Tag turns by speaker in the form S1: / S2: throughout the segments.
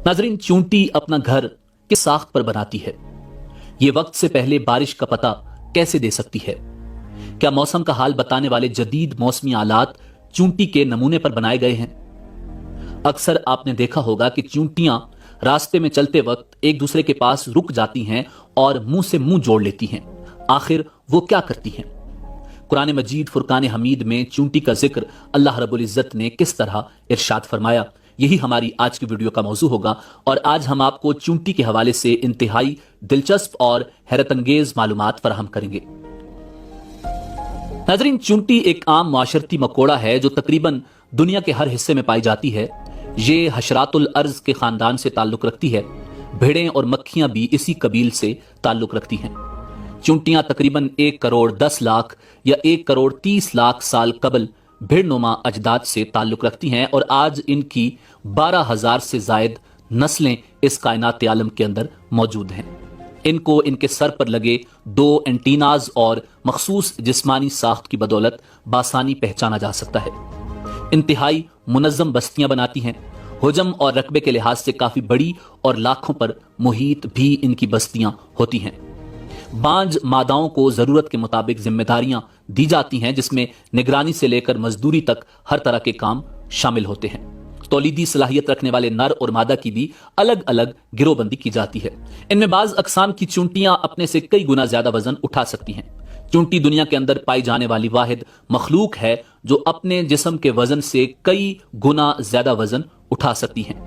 S1: नाजरीन, चूंटी अपना घर किस साख्त पर बनाती है? ये वक्त से पहले बारिश का पता कैसे दे सकती है? क्या मौसम का हाल बताने वाले जदीद मौसमी आलात चूंटी के नमूने पर बनाए गए हैं? अक्सर आपने देखा होगा कि चूंटियां रास्ते में चलते वक्त एक दूसरे के पास रुक जाती हैं और मुंह से मुंह जोड़ लेती हैं। आखिर वो क्या करती हैं? कुरान मजीद फुरकान हमीद में चूंटी का जिक्र अल्लाह रब्बुल इज्जत ने किस तरह इरशाद फरमाया, यही हमारी आज की वीडियो का मौजू होगा। और आज हम आपको चूंटी के हवाले से इंतहाई दिलचस्प और हैरतअंगेज मालूमात फराहम करेंगे। नाज़रीन, चूंटी एक आम माशरती मकोड़ा है जो तकरीबन दुनिया के हर हिस्से में पाई जाती है। ये हशरातुल अर्ज के खानदान से ताल्लुक रखती है। भेड़ें और मक्खियां भी इसी कबील से ताल्लुक रखती हैं। चूंटियां तकरीबन 1 करोड़ 10 लाख या 1 करोड़ 30 लाख साल कबल भेड़नुमा अजदाद से ताल्लुक रखती हैं और आज इनकी 12,000 से जायद नस्लें इस कायनात आलम के अंदर मौजूद हैं। इनको इनके सर पर लगे 2 एंटीनाज और मखसूस जिस्मानी साख्त की बदौलत बासानी पहचाना जा सकता है। इंतहाई मुनज़्ज़म बस्तियां बनाती हैं। हुजम और रकबे के लिहाज से काफी बड़ी और लाखों पर मुहीत भी इनकी बस्तियां होती हैं। बांझ मादाओं को जरूरत के मुताबिक जिम्मेदारियां दी जाती हैं, जिसमें निगरानी से लेकर मजदूरी तक हर तरह के काम शामिल होते हैं। तौलीदी सलाहियत रखने वाले नर और मादा की भी अलग अलग गिरोहबंदी की जाती है। इनमें बाज अकसाम की चूंटियां अपने से कई गुना ज्यादा वजन उठा सकती हैं। चूंटी दुनिया के अंदर पाई जाने वाली वाहिद मखलूक है जो अपने जिस्म के वजन से कई गुना ज्यादा वजन उठा सकती हैं।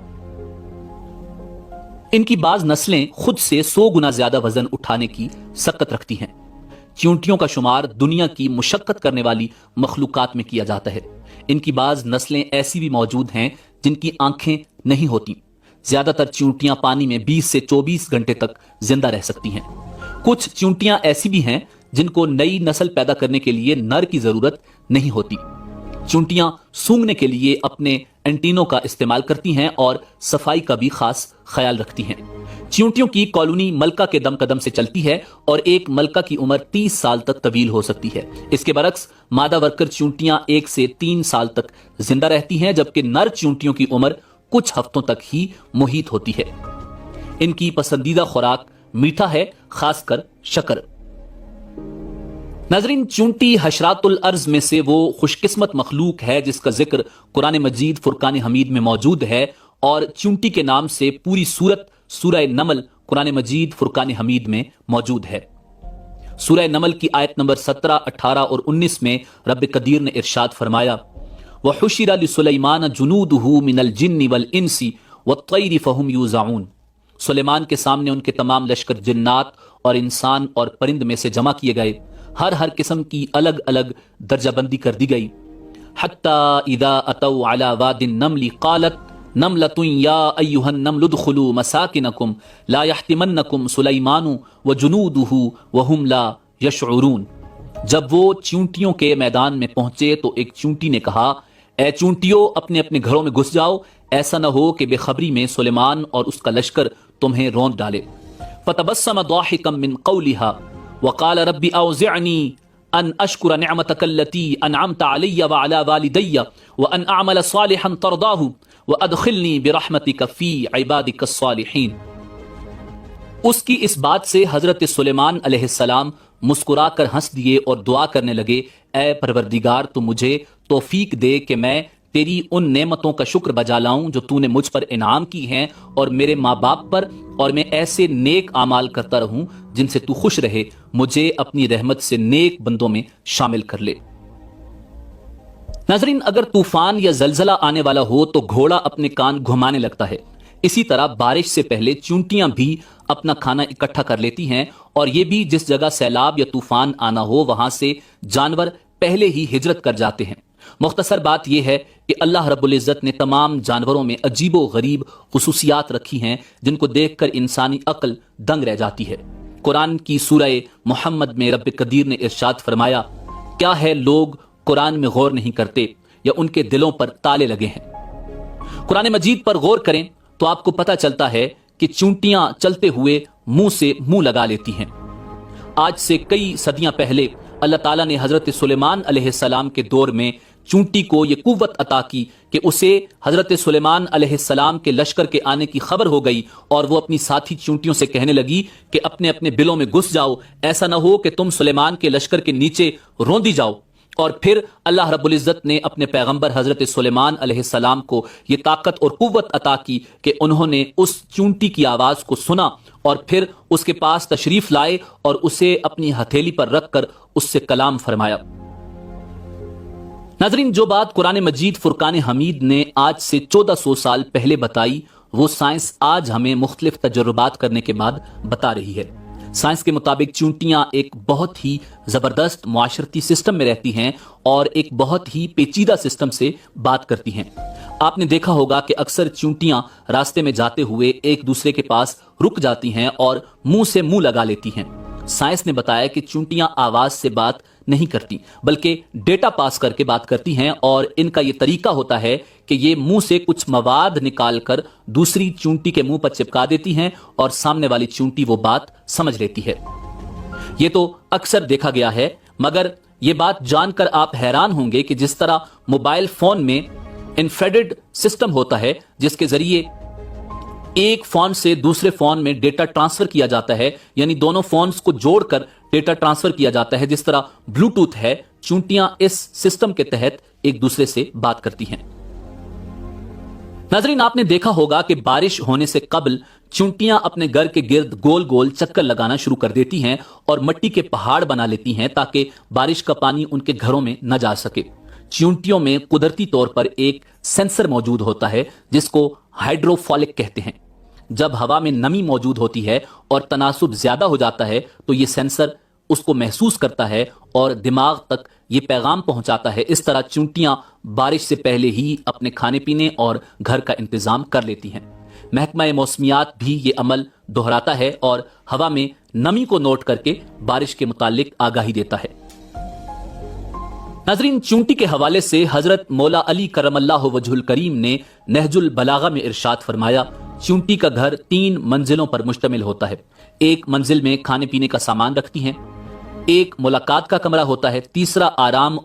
S1: इनकी बाज नस्लें खुद से 100 गुना ज्यादा वजन उठाने की सकत रखती हैं। चूंटियों का शुमार दुनिया की मुशक्कत करने वाली मखलूकात में किया जाता है। इनकी बाज नस्लें ऐसी भी मौजूद हैं जिनकी आंखें नहीं होती। ज्यादातर चूंटियां पानी में 20 से 24 घंटे तक जिंदा रह सकती हैं। कुछ चूंटियां ऐसी भी हैं जिनको नई नस्ल पैदा करने के लिए नर की जरूरत नहीं होती। चूंटियां सूंघने के लिए अपने एंटीनों का इस्तेमाल करती हैं और सफाई का भी खास ख्याल रखती हैं। चूंटियों की कॉलोनी मलका के दम कदम से चलती है और एक मलका की उम्र 30 साल तक तवील हो सकती है। इसके बरक्स मादा वर्कर चूंटियां 1 से 3 साल तक जिंदा रहती हैं, जबकि नर चूंटियों की उम्र कुछ हफ्तों तक ही मुहीत होती है। इनकी पसंदीदा खुराक मीठा है, खासकर शक्कर। नाजरीन, चूंटी हशरातुल अर्ज में से वो खुशकिस्मत मखलूक है जिसका जिक्र कुरान मजीद फुरकान हमीद में मौजूद है और चूंटी के नाम से पूरी सूरत सूरह नमल कुरान मजीद फुरकान हमीद में मौजूद है। सूरह नमल की आयत नंबर 17, 18 और 19 में रब कदीर ने इरशाद फरमाया, वहुशिरा लिसुलैमान जुनूदुहु मिनल जिन्नि वल इंसी वत्तैरि फहुम यूज़ाऊन। सुलेमान के सामने उनके तमाम लश्कर जिन्नात और इंसान और परिंद में से जमा किए गए। हर किस्म की अलग अलग दर्जाबंदी कर दी गई। हत्ता इदा अतौ अला वादिन नमली क़ालत नमलतुन या अय्युहन नमलु उदखुलू मसाकिनकुम ला यहतिमन्नकुम सुलैमानु व जुनूदुहु व हुम ला यशउरून। जब वो चूंटियों के मैदान में पहुंचे तो एक चूंटी ने कहा, ए चूंटियों, अपने अपने घरों में घुस जाओ, ऐसा न हो कि बेखबरी में सुलेमान और उसका लश्कर तुम्हें रौंद डाले। फतबस्सम दाहिकम मिन क़ौलिहा वक़ाल रब्बी औज़िअनी अन अशकुर निअमतक अल्लती अनअमत अलैया व अला वालिदैया व अन अअमल सालिहन तरदाहु व अदखिलनी बिरहमतिक फी इबादिक अस्सालिहीन। उसकी इस बात से हजरत सुलेमान अलैहिस्सलाम मुस्कुराकर हंस दिए और दुआ करने लगे, ए परवरदिगार, तू मुझे तौफीक दे कि मैं तेरी उन नेमतों का शुक्र बजा लाऊं जो तूने मुझ पर इनाम की हैं और मेरे माँ बाप पर, और मैं ऐसे नेक आमाल करता रहूं जिनसे तू खुश रहे। मुझे अपनी रहमत से नेक बंदों में शामिल कर ले। नाजरीन, अगर तूफान या जलजला आने वाला हो तो घोड़ा अपने कान घुमाने लगता है। इसी तरह बारिश से पहले चूंटियां भी अपना खाना इकट्ठा कर लेती हैं और ये भी जिस जगह सैलाब या तूफान आना हो वहां से जानवर पहले ही हिजरत कर जाते हैं। मुख्तसर बात यह है कि अल्लाह रब्बुल इज़्ज़त ने तमाम जानवरों में अजीबो गरीब खुसूसियात रखी हैं जिनको देखकर इंसानी अक्ल दंग रह जाती है। कुरान की सूरह मोहम्मद में रब कदीर ने इरशाद फरमाया, क्या है लोग कुरान में गौर नहीं करते या उनके दिलों पर ताले लगे हैं। कुरान मजीद पर गौर करें तो आपको पता चलता है कि चूंटियां चलते हुए मुंह से मुंह लगा लेती हैं। आज से कई सदियां पहले अल्लाह ताला ने हजरत सुलेमान अलैहिस्सलाम के दौर में چونٹی کو یہ قوت عطا کی کہ اسے حضرت سلیمان علیہ السلام کے لشکر کے آنے کی خبر ہو گئی اور وہ اپنی ساتھی چونٹیوں سے کہنے لگی کہ اپنے اپنے بلوں میں گھس جاؤ، ایسا نہ ہو کہ تم سلیمان کے لشکر کے نیچے روندی جاؤ۔ اور پھر اللہ رب العزت نے اپنے پیغمبر حضرت سلیمان علیہ السلام کو یہ طاقت اور قوت عطا کی کہ انہوں نے اس چونٹی کی آواز کو سنا اور پھر اس کے پاس تشریف لائے اور اسے اپنی ہتھیلی پر رکھ کر اس سے کلام فرمایا۔ ناظرین، جو بات قرآن مجید فرقان حمید نے آج سے 1400 سال پہلے بتائی، وہ سائنس آج ہمیں مختلف تجربات کرنے کے بعد بتا رہی ہے۔ سائنس کے مطابق چونٹیاں ایک بہت ہی زبردست معاشرتی سسٹم میں رہتی ہیں اور ایک بہت ہی پیچیدہ سسٹم سے بات کرتی ہیں۔ آپ نے دیکھا ہوگا کہ اکثر چونٹیاں راستے میں جاتے ہوئے ایک دوسرے کے پاس رک جاتی ہیں اور منہ سے منہ لگا لیتی ہیں۔ سائنس نے بتایا کہ چونٹیاں آواز سے بات نہیں کرتی بلکہ ڈیٹا پاس کر کے بات کرتی ہیں، اور ان کا یہ طریقہ ہوتا ہے کہ یہ منہ سے کچھ مواد نکال کر دوسری چونٹی کے منہ پر چپکا دیتی ہیں اور سامنے والی چونٹی وہ بات سمجھ لیتی ہے۔ یہ تو اکثر دیکھا گیا ہے، مگر یہ بات جان کر آپ حیران ہوں گے کہ جس طرح موبائل فون میں انفریڈ سسٹم ہوتا ہے جس کے ذریعے ایک فون سے دوسرے فون میں ڈیٹا ٹرانسفر کیا جاتا ہے، یعنی دونوں فونز کو جوڑ کر ڈیٹا ٹرانسفر کیا جاتا ہے، جس طرح بلوٹوتھ ہے، چونٹیاں اس سسٹم کے تحت ایک دوسرے سے بات کرتی ہیں۔ ناظرین، آپ نے دیکھا ہوگا کہ بارش ہونے سے قبل چونٹیاں اپنے گھر کے گرد گول گول چکر لگانا شروع کر دیتی ہیں اور مٹی کے پہاڑ بنا لیتی ہیں تاکہ بارش کا پانی ان کے گھروں میں نہ جا سکے۔ چونٹیوں میں قدرتی طور پر ایک سینسر موجود ہوتا ہے جس کو ہائیڈروفالک کہتے ہیں۔ جب ہوا میں نمی موجود ہوتی ہے اور تناسب زیادہ ہو جاتا ہے تو یہ سینسر اس کو محسوس کرتا ہے اور دماغ تک یہ پیغام پہنچاتا ہے۔ اس طرح چونٹیاں بارش سے پہلے ہی اپنے کھانے پینے اور گھر کا انتظام کر لیتی ہیں۔ محکمہ موسمیات بھی یہ عمل دہراتا ہے اور ہوا میں نمی کو نوٹ کر کے بارش کے متعلق آگاہی دیتا ہے۔ ناظرین، چونٹی کے حوالے سے حضرت مولا علی کرم اللہ وجہ الکریم نے نہج البلاغہ میں ارشاد فرمایا، چونٹی کا گھر 3 منزلوں پر مشتمل ہوتا ہے۔ ایک منزل میں کھانے پینے کا سامان رکھتی ہیں، ایک ملاقات کا کمرہ ہوتا ہے، تیسرا آرام